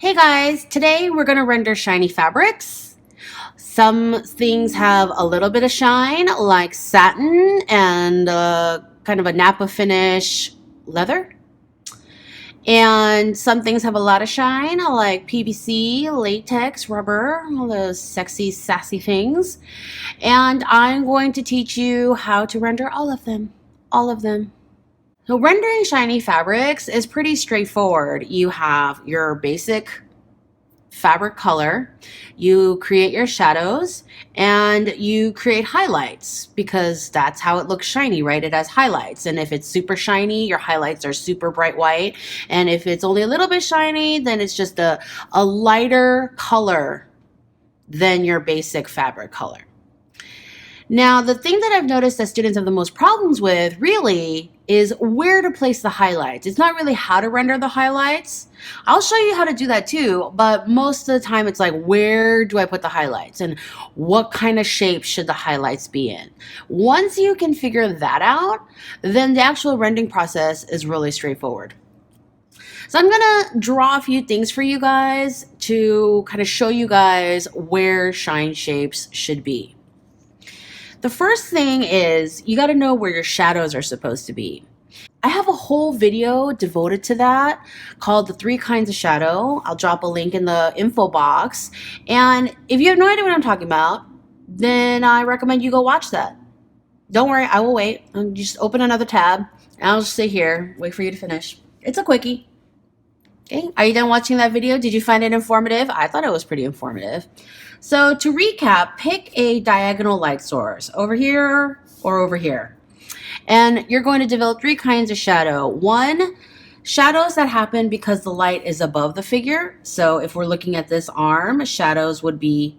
Hey guys, today we're going to render shiny fabrics. Some things have a little bit of shine, like satin and kind of a Napa finish leather. And some things have a lot of shine, like PVC, latex, rubber, all those sexy, sassy things. And I'm going to teach you how to render all of them. All of them. So rendering shiny fabrics is pretty straightforward. You have your basic fabric color, you create your shadows, and you create highlights because that's how it looks shiny, right? It has highlights. And if it's super shiny, your highlights are super bright white. And if it's only a little bit shiny, then it's just a lighter color than your basic fabric color. Now, the thing that I've noticed that students have the most problems with really is where to place the highlights. It's not really how to render the highlights. I'll show you how to do that too, but most of the time it's like, where do I put the highlights and what kind of shape should the highlights be in? Once you can figure that out, then the actual rendering process is really straightforward. So I'm gonna draw a few things for you guys to kind of show you guys where shine shapes should be. The first thing is you got to know where your shadows are supposed to be. I have a whole video devoted to that called The 3 Kinds of Shadow. I'll drop a link in the info box. And if you have no idea what I'm talking about, then I recommend you go watch that. Don't worry, I will wait. I'll just open another tab and I'll just sit here, wait for you to finish. It's a quickie. Okay, are you done watching that video? Did you find it informative? I thought it was pretty informative. So to recap, pick a diagonal light source, over here or over here. And you're going to develop 3 kinds of shadow. One, shadows that happen because the light is above the figure. So if we're looking at this arm, shadows would be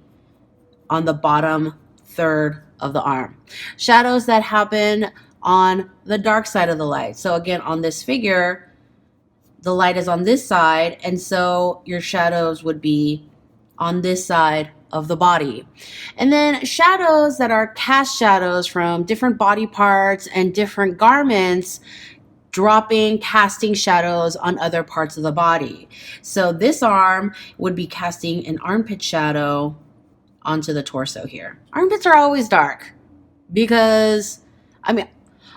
on the bottom third of the arm. Shadows that happen on the dark side of the light. So again, on this figure, the light is on this side, and so your shadows would be on this side of the body. And then shadows that are cast shadows from different body parts and different garments, dropping, casting shadows on other parts of the body. So this arm would be casting an armpit shadow onto the torso here. Armpits are always dark because,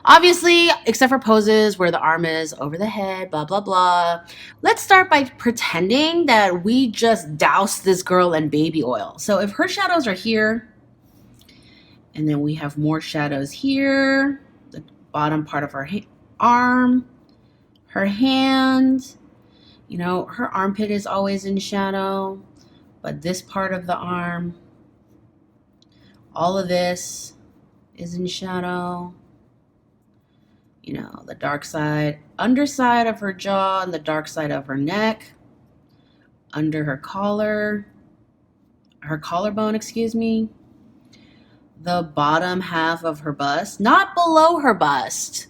obviously, except for poses where the arm is over the head, blah, blah, blah. Let's start by pretending that we just doused this girl in baby oil. So if her shadows are here, and then we have more shadows here, the bottom part of her arm, her hand, her armpit is always in shadow, but this part of the arm, all of this is in shadow. The dark side, underside of her jaw and the dark side of her neck, under her collarbone, the bottom half of her bust, not below her bust.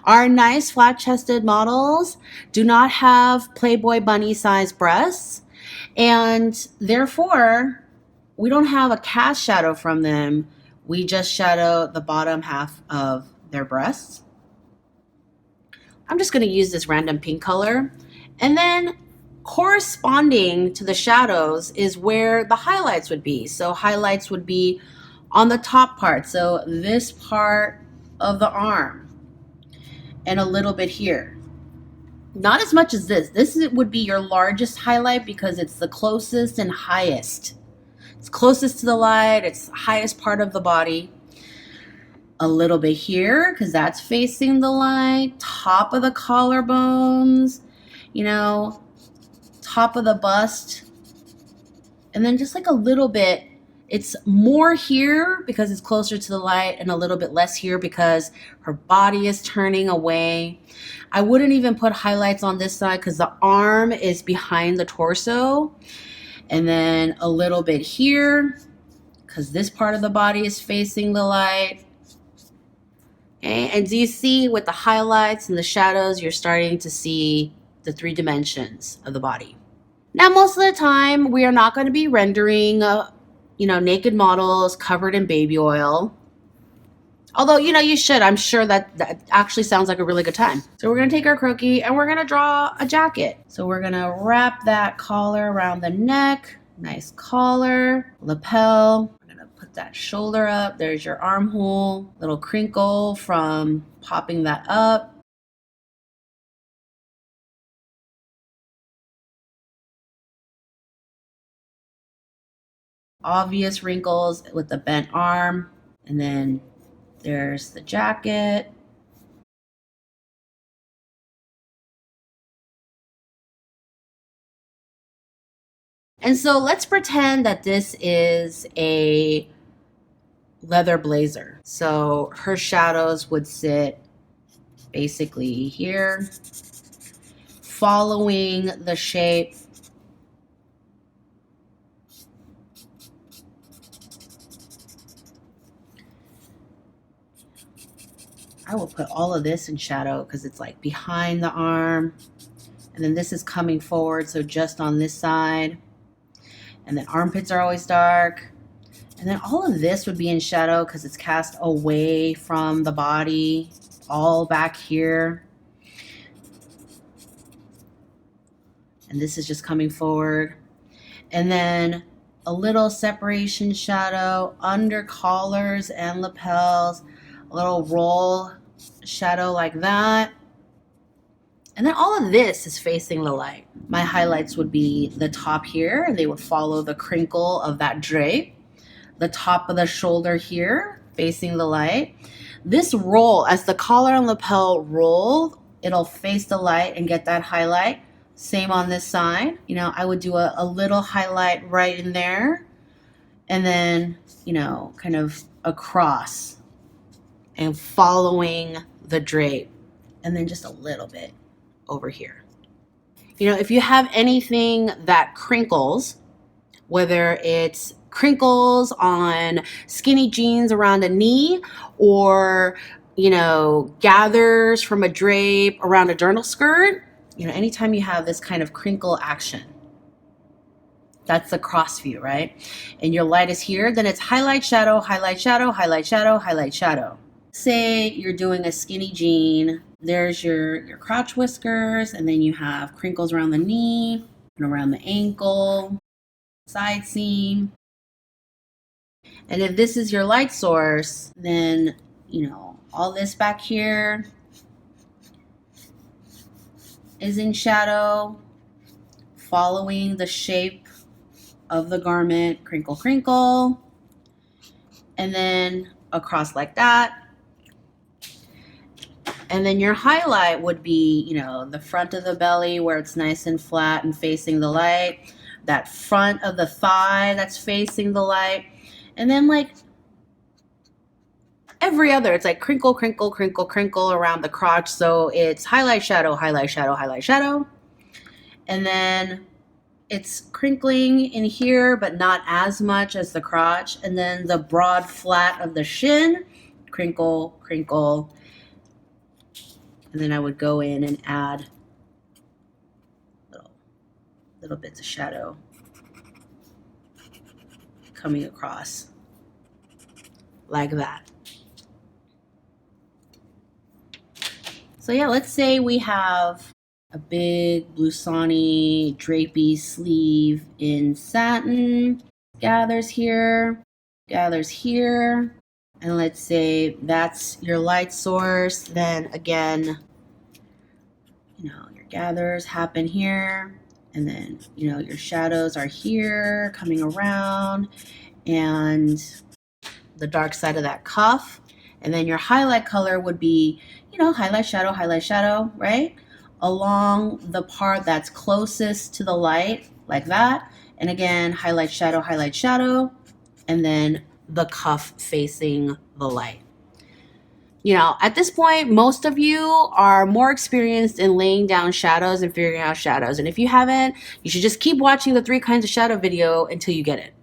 Our nice flat-chested models do not have Playboy bunny size breasts, and therefore we don't have a cast shadow from them. We just shadow the bottom half of their breasts. I'm just going to use this random pink color. And then corresponding to the shadows is where the highlights would be. So highlights would be on the top part. So this part of the arm and a little bit here. Not as much as this. This would be your largest highlight because it's the closest and highest. It's closest to the light. It's the highest part of the body. A little bit here because that's facing the light, top of the collarbones, top of the bust, and then just like a little bit. It's more here because it's closer to the light and a little bit less here because her body is turning away. I wouldn't even put highlights on this side because the arm is behind the torso, and then a little bit here because this part of the body is facing the light. Okay, and do you see with the highlights and the shadows, you're starting to see the 3 dimensions of the body. Now, most of the time, we are not going to be rendering, naked models covered in baby oil. Although, you know, you should. I'm sure that actually sounds like a really good time. So we're going to take our croquis and we're going to draw a jacket. So we're going to wrap that collar around the neck. Nice collar, lapel. We're going to put that shoulder up. There's your armhole, little crinkle from popping that up. Obvious wrinkles with the bent arm. And then there's the jacket. And so let's pretend that this is a leather blazer. So her shadows would sit basically here, following the shape I will put all of this in shadow because it's like behind the arm. And then this is coming forward, so just on this side. And then armpits are always dark. And then all of this would be in shadow because it's cast away from the body, all back here. And this is just coming forward. And then a little separation shadow under collars and lapels, a little roll shadow like that. And then all of this is facing the light. My highlights would be the top here, and they would follow the crinkle of that drape. The top of the shoulder here, facing the light. This roll, as the collar and lapel roll, it'll face the light and get that highlight. Same on this side. You know, I would do a little highlight right in there. And then, you know, kind of across and following the drape. And then just a little bit over here. You know, if you have anything that crinkles, whether it's crinkles on skinny jeans around a knee or, you know, gathers from a drape around a journal skirt, you know, anytime you have this kind of crinkle action, that's the cross view, right? And your light is here, then it's highlight, shadow, highlight, shadow, highlight, shadow, highlight, shadow. Say you're doing a skinny jean, there's your crotch whiskers, and then you have crinkles around the knee and around the ankle, side seam. And if this is your light source, then, you know, all this back here is in shadow, following the shape of the garment, crinkle, crinkle, and then across like that. And then your highlight would be, you know, the front of the belly where it's nice and flat and facing the light, that front of the thigh that's facing the light, and then like every other, it's like crinkle, crinkle, crinkle, crinkle around the crotch. So it's highlight, shadow, highlight, shadow, highlight, shadow. And then it's crinkling in here, but not as much as the crotch. And then the broad flat of the shin, crinkle, crinkle. And then I would go in and add little bits of shadow coming across like that. So yeah, let's say we have a big blouson-y, drapey sleeve in satin, gathers here, and let's say that's your light source. Then again, you know, your gathers happen here, and then, you know, your shadows are here coming around, and the dark side of that cuff. And then your highlight color would be, you know, highlight, shadow, right? Along the part that's closest to the light, like that. And again, highlight, shadow, and then the cuff facing the light. You know, at this point, most of you are more experienced in laying down shadows and figuring out shadows. And if you haven't, you should just keep watching the 3 kinds of shadow video until you get it.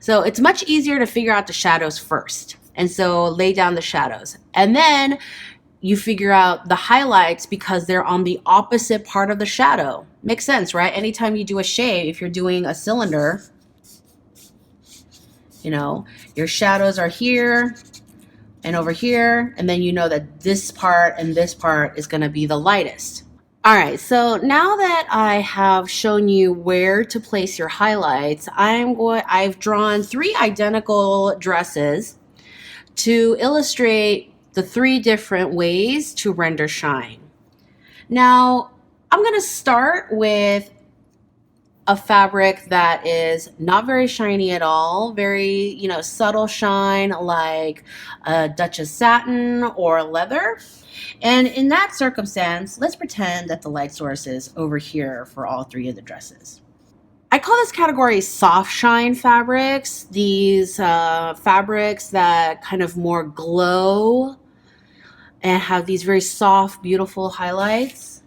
So it's much easier to figure out the shadows first. And so lay down the shadows. And then you figure out the highlights because they're on the opposite part of the shadow. Makes sense, right? Anytime you do a shade, if you're doing a cylinder, you know, your shadows are here, and over here, and then you know that this part and this part is going to be the lightest. All right, so now that I have shown you where to place your highlights, I've drawn 3 identical dresses to illustrate the 3 different ways to render shine. Now, I'm going to start with a fabric that is not very shiny at all, very, subtle shine like a duchess satin or leather. And in that circumstance, let's pretend that the light source is over here for all 3 of the dresses. I call this category soft shine fabrics. These fabrics that kind of more glow and have these very soft, beautiful highlights.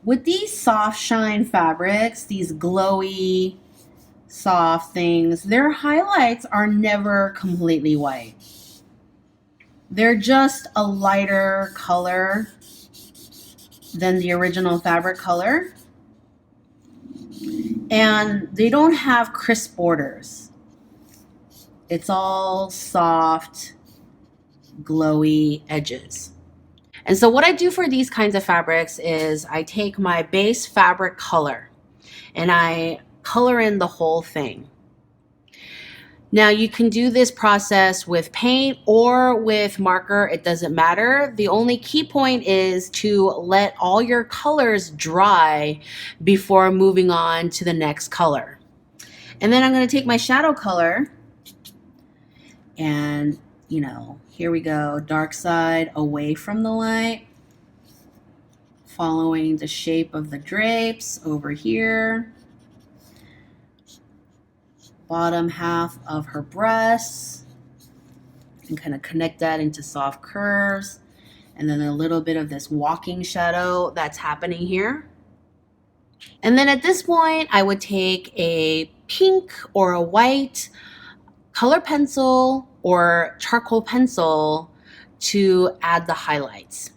With these soft shine fabrics, these glowy, soft things, their highlights are never completely white. They're just a lighter color than the original fabric color. And they don't have crisp borders. It's all soft, glowy edges. And so what I do for these kinds of fabrics is I take my base fabric color and I color in the whole thing. Now you can do this process with paint or with marker, it doesn't matter. The only key point is to let all your colors dry before moving on to the next color. And then I'm going to take my shadow color and, here we go, dark side away from the light, following the shape of the drapes over here, bottom half of her breasts, and kind of connect that into soft curves, and then a little bit of this walking shadow that's happening here. And then at this point, I would take a pink or a white color pencil or charcoal pencil to add the highlights.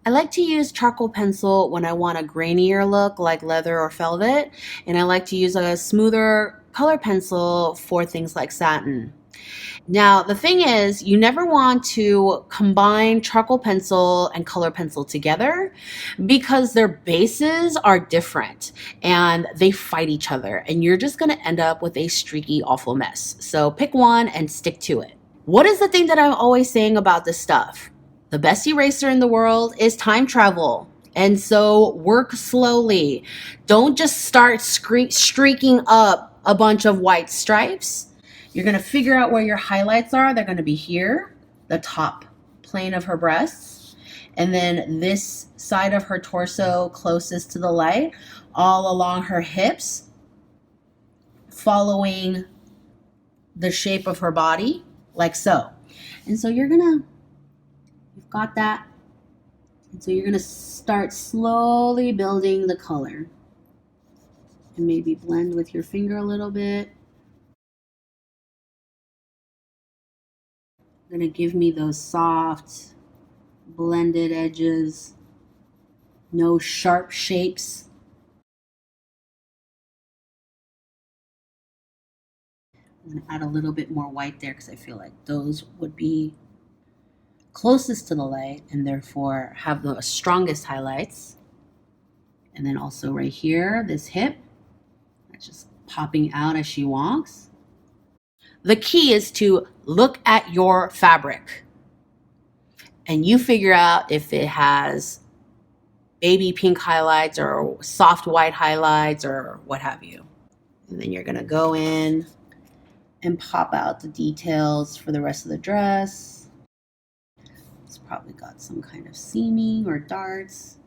I like to use charcoal pencil when I want a grainier look like leather or velvet, and I like to use a smoother color pencil for things like satin. Now, the thing is, you never want to combine charcoal pencil and color pencil together because their bases are different and they fight each other, and you're just going to end up with a streaky, awful mess. So pick one and stick to it. What is the thing that I'm always saying about this stuff? The best eraser in the world is time travel. And so work slowly. Don't just start streaking up a bunch of white stripes. You're going to figure out where your highlights are. They're going to be here, the top plane of her breasts, and then this side of her torso closest to the light, all along her hips, following the shape of her body, like so. And so you've got that. And so you're going to start slowly building the color. And maybe blend with your finger a little bit. Going to give me those soft, blended edges, no sharp shapes. I'm going to add a little bit more white there because I feel like those would be closest to the light and therefore have the strongest highlights. And then also right here, this hip, that's just popping out as she walks. The key is to look at your fabric and you figure out if it has baby pink highlights or soft white highlights or what have you. And then you're going to go in and pop out the details for the rest of the dress. It's probably got some kind of seaming or darts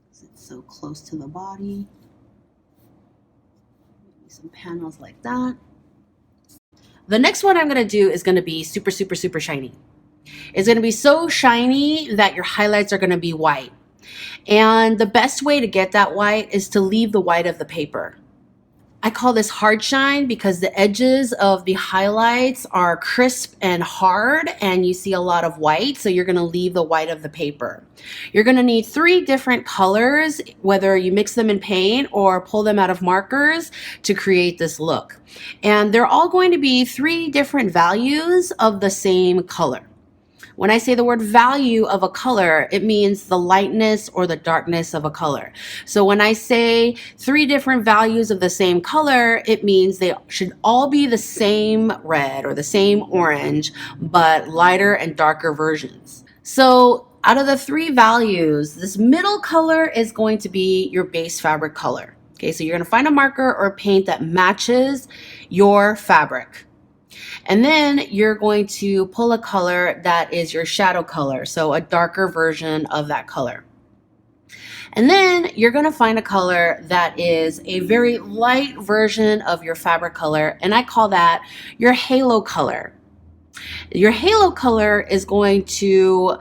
because it's so close to the body. Maybe some panels like that. The next one I'm going to do is going to be super, super, super shiny. It's going to be so shiny that your highlights are going to be white. And the best way to get that white is to leave the white of the paper. I call this hard shine because the edges of the highlights are crisp and hard and you see a lot of white, so you're going to leave the white of the paper. You're going to need 3 different colors, whether you mix them in paint or pull them out of markers to create this look. And they're all going to be 3 different values of the same color. When I say the word value of a color, it means the lightness or the darkness of a color. So when I say 3 different values of the same color, it means they should all be the same red or the same orange, but lighter and darker versions. So out of the 3 values, this middle color is going to be your base fabric color. Okay, so you're going to find a marker or paint that matches your fabric. And then you're going to pull a color that is your shadow color, so a darker version of that color. And then you're going to find a color that is a very light version of your fabric color, and I call that your halo color. Your halo color is going to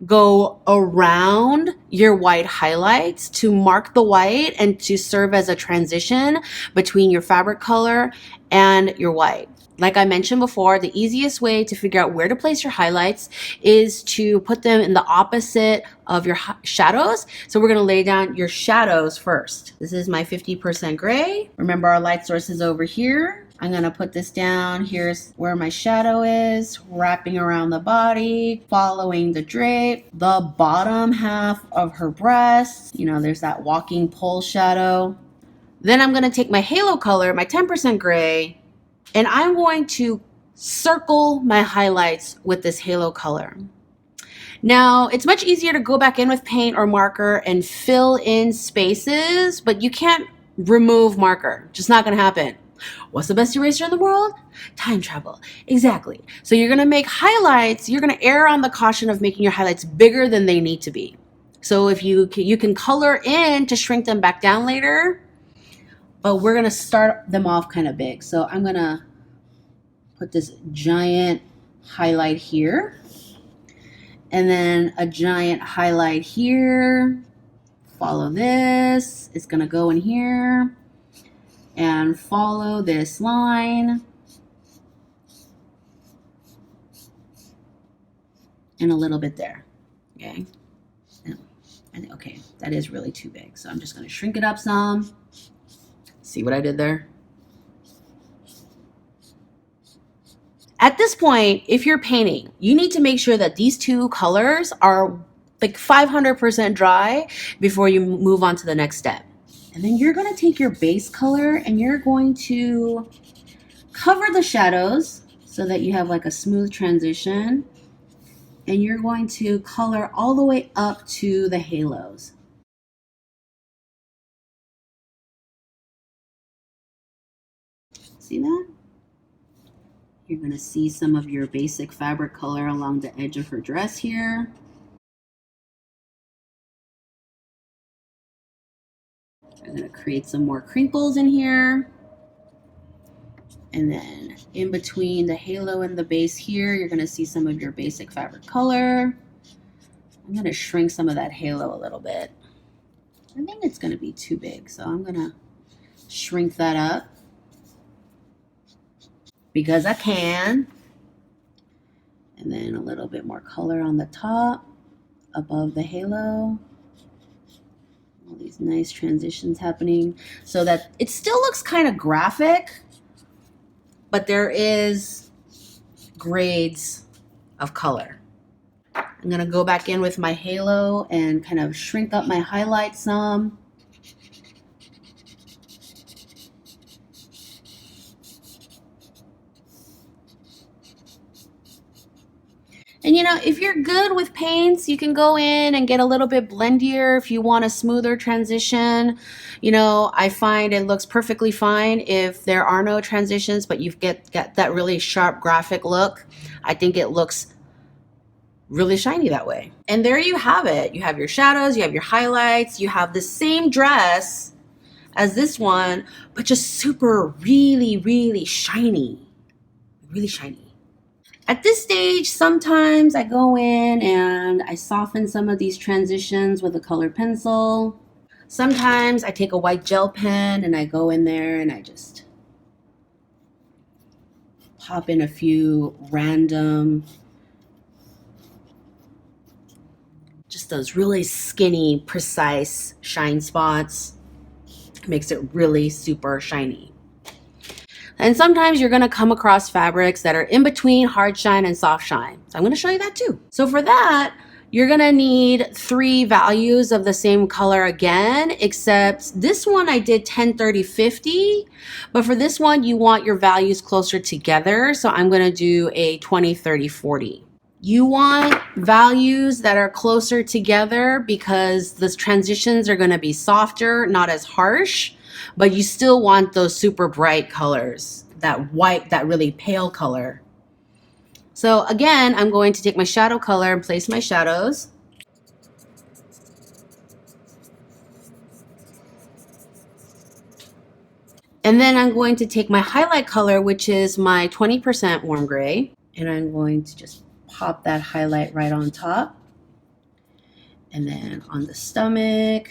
go around your white highlights to mark the white and to serve as a transition between your fabric color and your white. Like I mentioned before, the easiest way to figure out where to place your highlights is to put them in the opposite of your shadows. So we're going to lay down your shadows first. This is my 50% gray. Remember, our light source is over here. I'm going to put this down. Here's where my shadow is, wrapping around the body, following the drape, the bottom half of her breasts. You know, there's that walking pole shadow. Then I'm going to take my halo color, my 10% gray, and I'm going to circle my highlights with this halo color. Now, it's much easier to go back in with paint or marker and fill in spaces, but you can't remove marker. Just not gonna happen. What's the best eraser in the world? Time travel. Exactly. So you're gonna make highlights, you're gonna err on the caution of making your highlights bigger than they need to be. So if you can color in to shrink them back down later, but we're going to start them off kind of big. So I'm going to put this giant highlight here. And then a giant highlight here. Follow this. It's going to go in here. And follow this line. And a little bit there. Okay. Okay, that is really too big. So I'm just going to shrink it up some. See what I did there? At this point, if you're painting, you need to make sure that these 2 colors are like 500% dry before you move on to the next step. And then you're going to take your base color and you're going to cover the shadows so that you have like a smooth transition. And you're going to color all the way up to the halos. See that? You're going to see some of your basic fabric color along the edge of her dress here. I'm going to create some more crinkles in here. And then in between the halo and the base here, you're going to see some of your basic fabric color. I'm going to shrink some of that halo a little bit. I think it's going to be too big, so I'm going to shrink that up. Because I can. And then a little bit more color on the top, above the halo. All these nice transitions happening so that it still looks kind of graphic, but there is grades of color. I'm gonna go back in with my halo and kind of shrink up my highlight some. And you know, if you're good with paints, you can go in and get a little bit blendier if you want a smoother transition. You know, I find it looks perfectly fine if there are no transitions, but you get that really sharp graphic look. I think it looks really shiny that way. And there you have it. You have your shadows, you have your highlights, you have the same dress as this one, but just super really, really shiny. Really shiny. At this stage, sometimes I go in and I soften some of these transitions with a colored pencil. Sometimes I take a white gel pen and I go in there and I just pop in a few random, just those really skinny, precise shine spots. Makes it really super shiny. And sometimes you're going to come across fabrics that are in between hard shine and soft shine. So I'm going to show you that too. So for that, you're going to need 3 values of the same color again, except this one I did 10, 30, 50. But for this one, you want your values closer together. So I'm going to do a 20, 30, 40. You want values that are closer together because the transitions are going to be softer, not as harsh, but you still want those super bright colors, that white, that really pale color. So again, I'm going to take my shadow color and place my shadows. And then I'm going to take my highlight color, which is my 20% warm gray, and I'm going to just pop that highlight right on top. And then on the stomach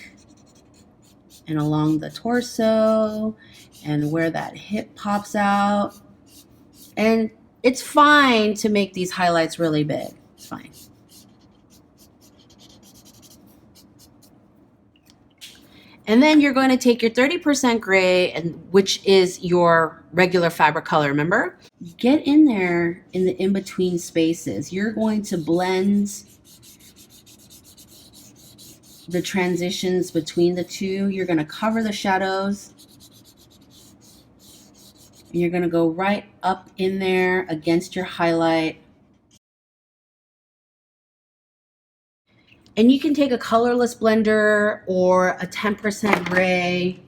and along the torso and where that hip pops out. And it's fine to make these highlights really big. It's fine. And then you're going to take your 30% gray, and which is your regular fabric color, remember? Get in there in the in-between spaces. You're going to blend the transitions between the two. You're going to cover the shadows. And you're going to go right up in there against your highlight. And you can take a colorless blender or a 10% gray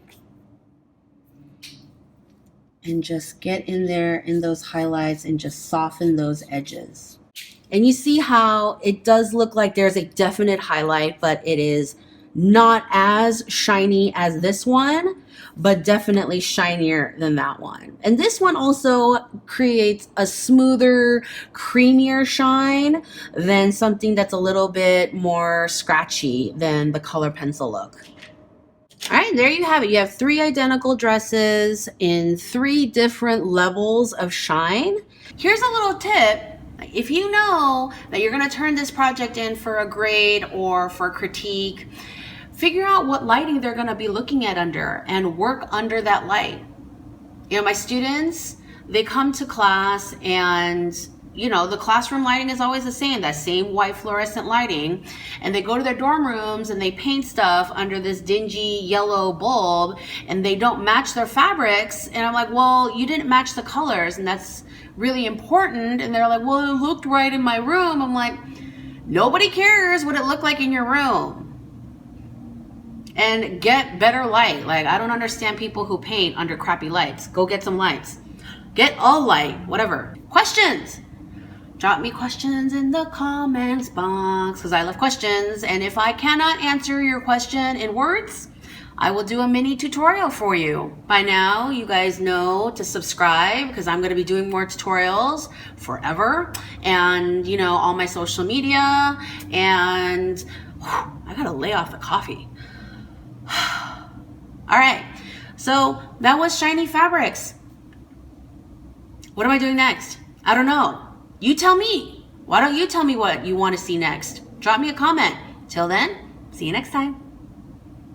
and just get in there in those highlights and just soften those edges. And you see how it does look like there's a definite highlight, but it is not as shiny as this one, but definitely shinier than that one. And this one also creates a smoother, creamier shine than something that's a little bit more scratchy than the color pencil look. All right, there you have it. You have 3 identical dresses in 3 different levels of shine. Here's a little tip. If you know that you're going to turn this project in for a grade or for critique, figure out what lighting they're going to be looking at under and work under that light. You know, my students, they come to class and, you know, the classroom lighting is always the same, that same white fluorescent lighting. And they go to their dorm rooms and they paint stuff under this dingy yellow bulb and they don't match their fabrics. And I'm like, well, you didn't match the colors and that's really important. And they're like, well, it looked right in my room. I'm like, nobody cares what it looked like in your room. And get better light. Like, I don't understand people who paint under crappy lights. Go get some lights. Get a light, whatever. Questions? Drop me questions in the comments box because I love questions. And if I cannot answer your question in words, I will do a mini tutorial for you. By now, you guys know to subscribe because I'm going to be doing more tutorials forever. And, you know, all my social media. And I got to lay off the coffee. All right, so that was shiny fabrics. What am I doing next? I don't know. You tell me. Why don't you tell me what you want to see next? Drop me a comment. Till then, see you next time.